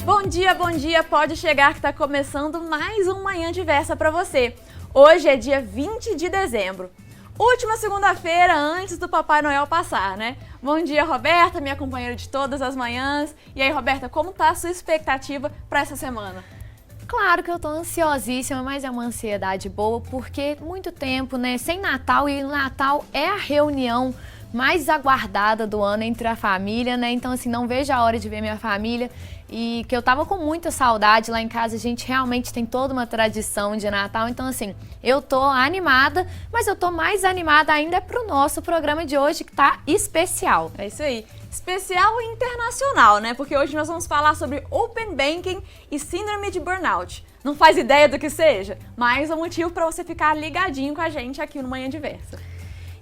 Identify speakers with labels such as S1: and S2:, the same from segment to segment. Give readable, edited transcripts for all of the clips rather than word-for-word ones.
S1: Bom dia, pode chegar que está começando mais um Manhã Diversa para você. Hoje é dia 20 de dezembro, última segunda-feira antes do Papai Noel passar, né? Bom dia, Roberta, minha companheira de todas as manhãs. E aí, Roberta, como tá a sua expectativa para essa semana?
S2: Claro que eu tô ansiosíssima, mas é uma ansiedade boa, porque muito tempo, né, sem Natal, e o Natal é a reunião mais aguardada do ano entre a família, né? Então, assim, não vejo a hora de ver minha família e que eu tava com muita saudade lá em casa. A gente realmente tem toda uma tradição de Natal, então, assim, eu tô animada, mas eu tô mais animada ainda pro nosso programa de hoje, que tá especial.
S1: É isso aí. Especial e internacional, né? Porque hoje nós vamos falar sobre Open Banking e Síndrome de Burnout. Não faz ideia do que seja, mas é um motivo para você ficar ligadinho com a gente aqui no Manhã Diversa.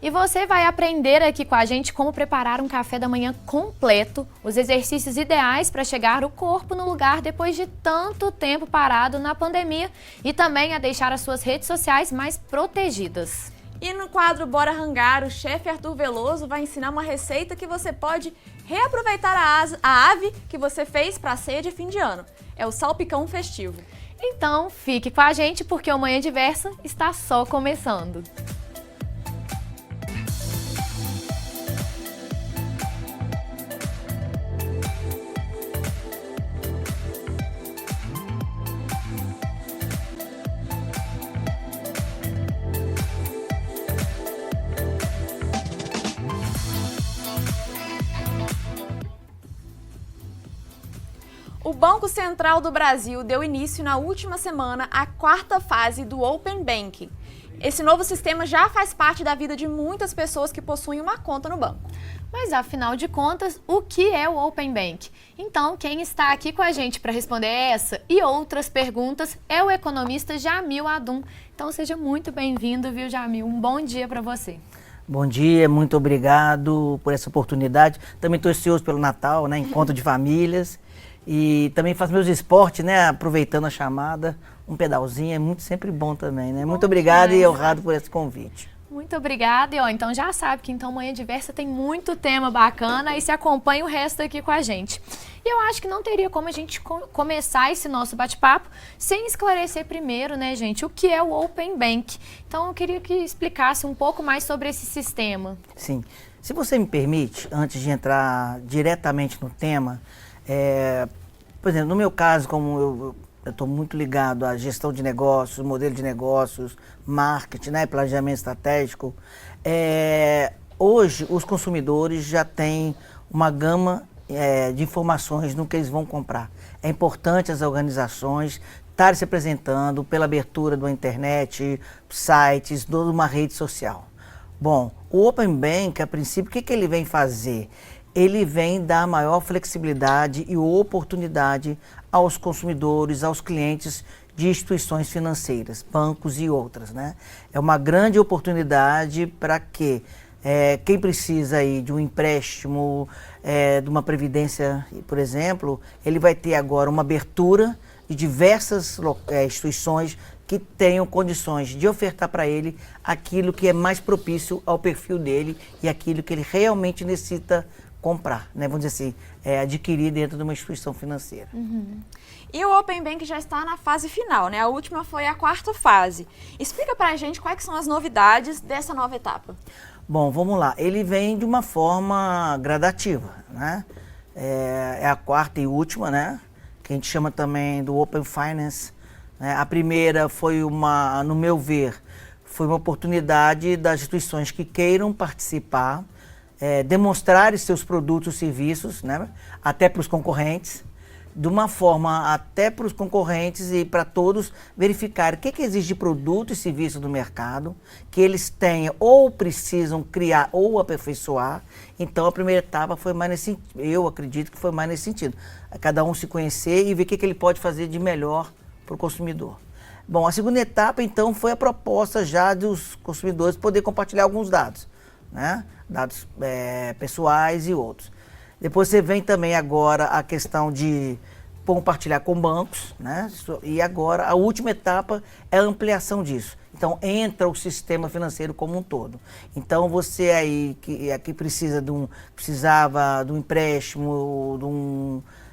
S2: E você vai aprender aqui com a gente como preparar um café da manhã completo, os exercícios ideais para chegar o corpo no lugar depois de tanto tempo parado na pandemia e também a deixar as suas redes sociais mais protegidas.
S1: E no quadro Bora Rangar, o chefe Arthur Veloso vai ensinar uma receita que você pode reaproveitar a ave que você fez para a ceia de fim de ano. É o salpicão festivo.
S2: Então fique com a gente porque o Manhã Diversa está só começando.
S1: O Banco Central do Brasil deu início na última semana à quarta fase do Open Banking. Esse novo sistema já faz parte da vida de muitas pessoas que possuem uma conta no banco.
S2: Mas afinal de contas, o que é o Open Bank? Então, quem está aqui com a gente para responder essa e outras perguntas é o economista Jamil Adum. Então, seja muito bem-vindo, viu, Jamil? Um bom dia para você.
S3: Bom dia, muito obrigado por essa oportunidade. Também estou ansioso pelo Natal, né? Encontro de famílias. E também faço meus esportes, né? Aproveitando a chamada, um pedalzinho é muito sempre bom também, né? Muito obrigado e honrado por esse convite.
S2: Muito obrigada. E ó, então já sabe que então Manhã Diversa tem muito tema bacana e se acompanha o resto aqui com a gente. E eu acho que não teria como a gente começar esse nosso bate-papo sem esclarecer primeiro, né, gente, o que é o Open Bank. Então eu queria que explicasse um pouco mais sobre esse sistema.
S3: Sim. Se você me permite, antes de entrar diretamente no tema, por exemplo, no meu caso, como eu estou muito ligado à gestão de negócios, modelo de negócios, marketing, né, planejamento estratégico, hoje os consumidores já têm uma gama de informações no que eles vão comprar. É importante as organizações estarem se apresentando pela abertura da internet, sites, toda uma rede social. Bom, o Open Bank, a princípio, o que ele vem fazer? Ele vem dar maior flexibilidade e oportunidade aos consumidores, aos clientes de instituições financeiras, bancos e outras, né? É uma grande oportunidade para que quem precisa aí de um empréstimo, de uma previdência, por exemplo, ele vai ter agora uma abertura de diversas instituições que tenham condições de ofertar para ele aquilo que é mais propício ao perfil dele e aquilo que ele realmente necessita comprar, né? Vamos dizer assim, adquirir dentro de uma instituição financeira.
S1: Uhum. E o Open Bank já está na fase final, né? A última foi a quarta fase. Explica pra gente quais são as novidades dessa nova etapa.
S3: Bom, vamos lá. Ele vem de uma forma gradativa, né? É a quarta e última, né? Que a gente chama também do Open Finance, né? A primeira foi no meu ver, foi uma oportunidade das instituições que queiram participar, demonstrar seus produtos e serviços, né, até para os concorrentes, de uma forma até para os concorrentes e para todos verificar o que existe de produto e serviço do mercado, que eles tenham ou precisam criar ou aperfeiçoar. Então a primeira etapa foi mais nesse sentido, eu acredito que foi mais nesse sentido, cada um se conhecer e ver o que ele pode fazer de melhor para o consumidor. Bom, a segunda etapa então foi a proposta já dos consumidores poder compartilhar alguns dados, né? Dados pessoais e outros. Depois você vem também agora a questão de compartilhar com bancos, né? E agora a última etapa é a ampliação disso. Então entra o sistema financeiro como um todo. Então você aí que precisava de um empréstimo,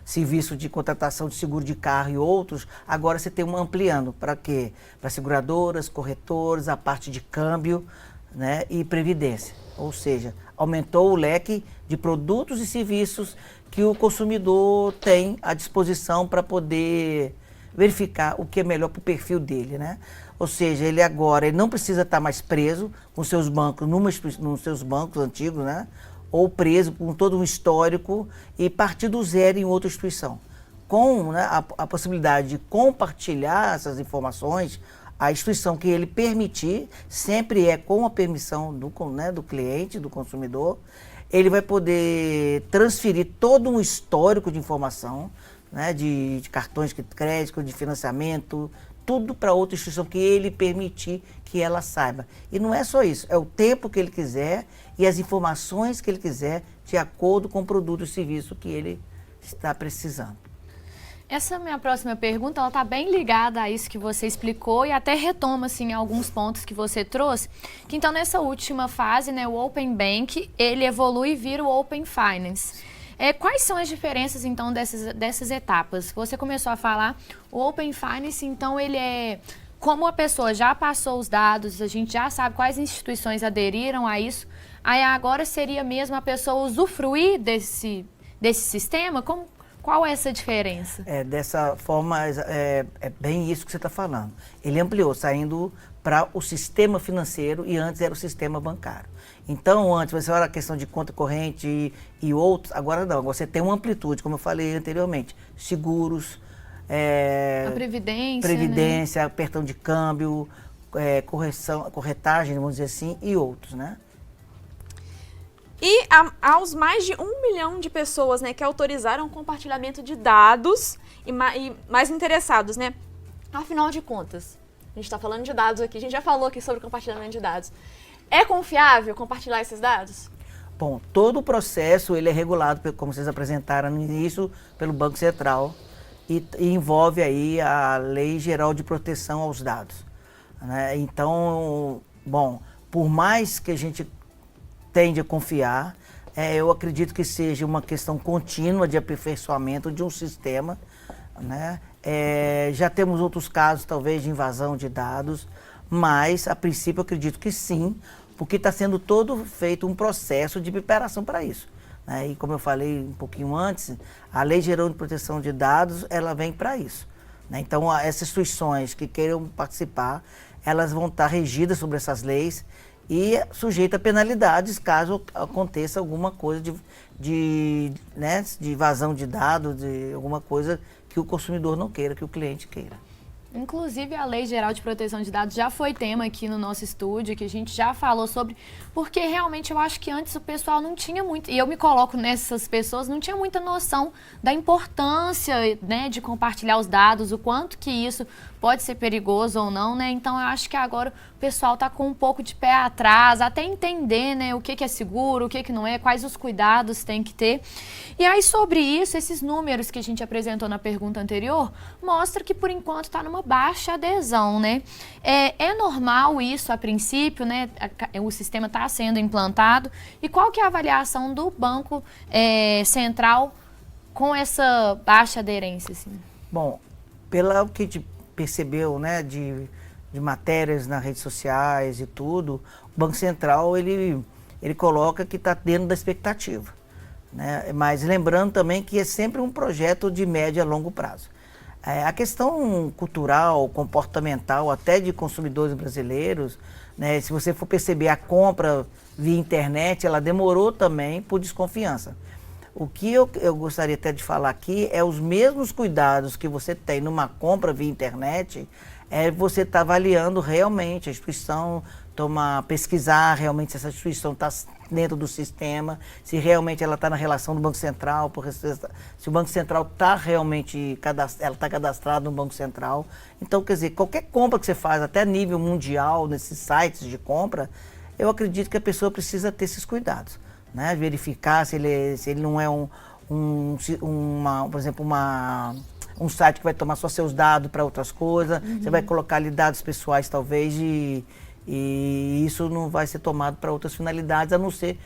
S3: serviço de contratação de seguro de carro e outros, agora você tem ampliando. Para quê? Para seguradoras, corretores, a parte de câmbio, né, e previdência. Ou seja, aumentou o leque de produtos e serviços que o consumidor tem à disposição para poder verificar o que é melhor para o perfil dele, né? Ou seja, ele não precisa estar mais preso com seus bancos, nos seus bancos antigos, né? Ou preso com todo um histórico e partir do zero em outra instituição. Com, né, a possibilidade de compartilhar essas informações, a instituição que ele permitir, sempre é com a permissão do cliente, do consumidor, ele vai poder transferir todo um histórico de informação, né, de cartões de crédito, de financiamento, tudo para outra instituição que ele permitir que ela saiba. E não é só isso, é o tempo que ele quiser e as informações que ele quiser de acordo com o produto e serviço que ele está precisando.
S2: Essa minha próxima pergunta, ela está bem ligada a isso que você explicou e até retoma, assim, alguns pontos que você trouxe. Que então, nessa última fase, né, o Open Bank, ele evolui e vira o Open Finance. Quais são as diferenças, então, dessas etapas? Você começou a falar, o Open Finance, então, ele é... Como a pessoa já passou os dados, a gente já sabe quais instituições aderiram a isso, aí agora seria mesmo a pessoa usufruir desse sistema? Qual é essa diferença?
S3: Dessa forma, é bem isso que você está falando. Ele ampliou, saindo para o sistema financeiro e antes era o sistema bancário. Então, antes você era a questão de conta corrente e outros, agora não, agora você tem uma amplitude, como eu falei anteriormente, seguros,
S2: a previdência,
S3: né? Apertão de câmbio, corretagem, vamos dizer assim, e outros, né?
S1: E aos mais de 1 milhão de pessoas, né, que autorizaram o compartilhamento de dados e mais interessados, né? Afinal de contas, a gente está falando de dados aqui, a gente já falou aqui sobre compartilhamento de dados. É confiável compartilhar esses dados?
S3: Bom, todo o processo ele é regulado, como vocês apresentaram no início, pelo Banco Central e envolve aí a Lei Geral de Proteção aos Dados, né? Então, bom, por mais que a gente tende a confiar, eu acredito que seja uma questão contínua de aperfeiçoamento de um sistema, né? Já temos outros casos, talvez, de invasão de dados, mas, a princípio, eu acredito que sim, porque está sendo todo feito um processo de preparação para isso, né? E, como eu falei um pouquinho antes, a Lei Geral de Proteção de Dados, ela vem para isso, né? Então, essas instituições que queiram participar, elas vão estar regidas sobre essas leis e sujeita a penalidades caso aconteça alguma coisa de vazão de dados, de alguma coisa que o consumidor não queira, que o cliente queira.
S2: Inclusive, a Lei Geral de Proteção de Dados já foi tema aqui no nosso estúdio, que a gente já falou sobre, porque realmente eu acho que antes o pessoal não tinha muito, e eu me coloco nessas pessoas, não tinha muita noção da importância, né, de compartilhar os dados, o quanto que isso pode ser perigoso ou não, né? Então, eu acho que agora o pessoal está com um pouco de pé atrás, até entender, né, o que é seguro, o que não é, quais os cuidados tem que ter. E aí, sobre isso, esses números que a gente apresentou na pergunta anterior, mostra que, por enquanto, está numa baixa adesão, né? É normal isso a princípio, né? O sistema está sendo implantado. E qual que é a avaliação do Banco Central com essa baixa aderência, assim?
S3: Bom, pelo que a gente percebeu, né, de matérias nas redes sociais e tudo, o Banco Central, ele coloca que está dentro da expectativa, né? Mas lembrando também que é sempre um projeto de médio a longo prazo. A questão cultural, comportamental, até de consumidores brasileiros, né, se você for perceber a compra via internet, ela demorou também por desconfiança. O que eu gostaria até de falar aqui é os mesmos cuidados que você tem numa compra via internet, você está avaliando realmente a instituição, pesquisar realmente se essa instituição está dentro do sistema, se realmente ela está na relação do Banco Central, porque se o Banco Central está realmente cadastrado no Banco Central. Então, quer dizer, qualquer compra que você faz, até nível mundial, nesses sites de compra, eu acredito que a pessoa precisa ter esses cuidados, né? Verificar se ele não é por exemplo, um site que vai tomar só seus dados para outras coisas, você vai colocar ali dados pessoais talvez e isso não vai ser tomado para outras finalidades, a não ser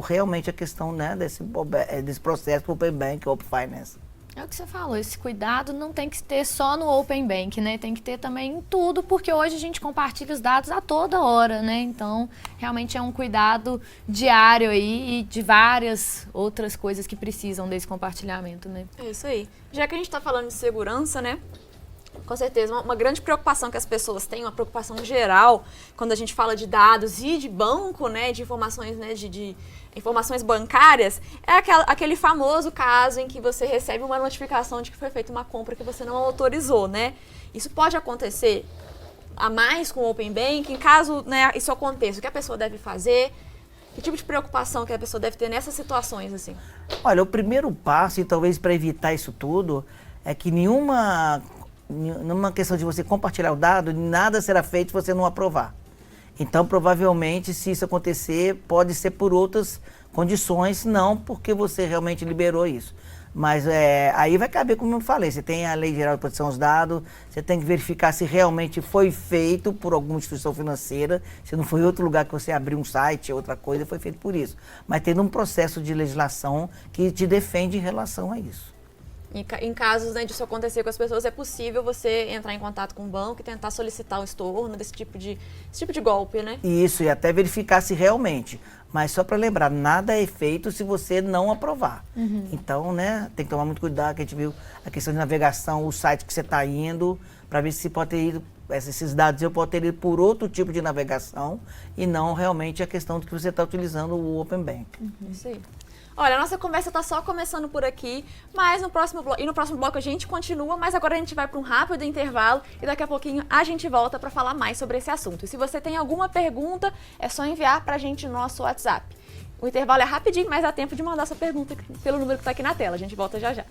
S3: realmente a questão, né, desse processo do Open Bank, Open Finance.
S2: É o que você falou, esse cuidado não tem que ter só no Open Bank, né? Tem que ter também em tudo, porque hoje a gente compartilha os dados a toda hora, né? Então, realmente é um cuidado diário aí e de várias outras coisas que precisam desse compartilhamento, né?
S1: É isso aí. Já que a gente está falando de segurança, né? Com certeza, uma grande preocupação que as pessoas têm, uma preocupação geral, quando a gente fala de dados e de banco, né, de informações, né, de informações bancárias, é aquele famoso caso em que você recebe uma notificação de que foi feita uma compra que você não autorizou, né? Isso pode acontecer a mais com o Open Banking. Caso, né, isso aconteça, o que a pessoa deve fazer? Que tipo de preocupação que a pessoa deve ter nessas situações, assim?
S3: Olha, o primeiro passo, e talvez para evitar isso tudo, é que numa questão de você compartilhar o dado, nada será feito se você não aprovar. Então, provavelmente, se isso acontecer, pode ser por outras condições, não porque você realmente liberou isso. Mas aí vai caber, como eu falei, você tem a Lei Geral de Proteção aos Dados, você tem que verificar se realmente foi feito por alguma instituição financeira, se não foi outro lugar que você abriu um site, outra coisa, foi feito por isso. Mas tendo um processo de legislação que te defende em relação a isso.
S1: Em casos, né, disso acontecer com as pessoas, é possível você entrar em contato com o banco e tentar solicitar o estorno desse tipo de golpe, né?
S3: Isso, e até verificar se realmente. Mas só para lembrar, nada é feito se você não aprovar. Então, né, tem que tomar muito cuidado, que a gente viu a questão de navegação, o site que você está indo, para ver se pode ter ido, esses dados eu posso ter ido por outro tipo de navegação e não realmente a questão de que você está utilizando o Open Bank.
S1: Isso aí. Olha, a nossa conversa está só começando por aqui, mas no próximo bloco a gente continua, mas agora a gente vai para um rápido intervalo e daqui a pouquinho a gente volta para falar mais sobre esse assunto. E se você tem alguma pergunta, é só enviar para a gente no nosso WhatsApp. O intervalo é rapidinho, mas dá tempo de mandar sua pergunta pelo número que está aqui na tela. A gente volta já já.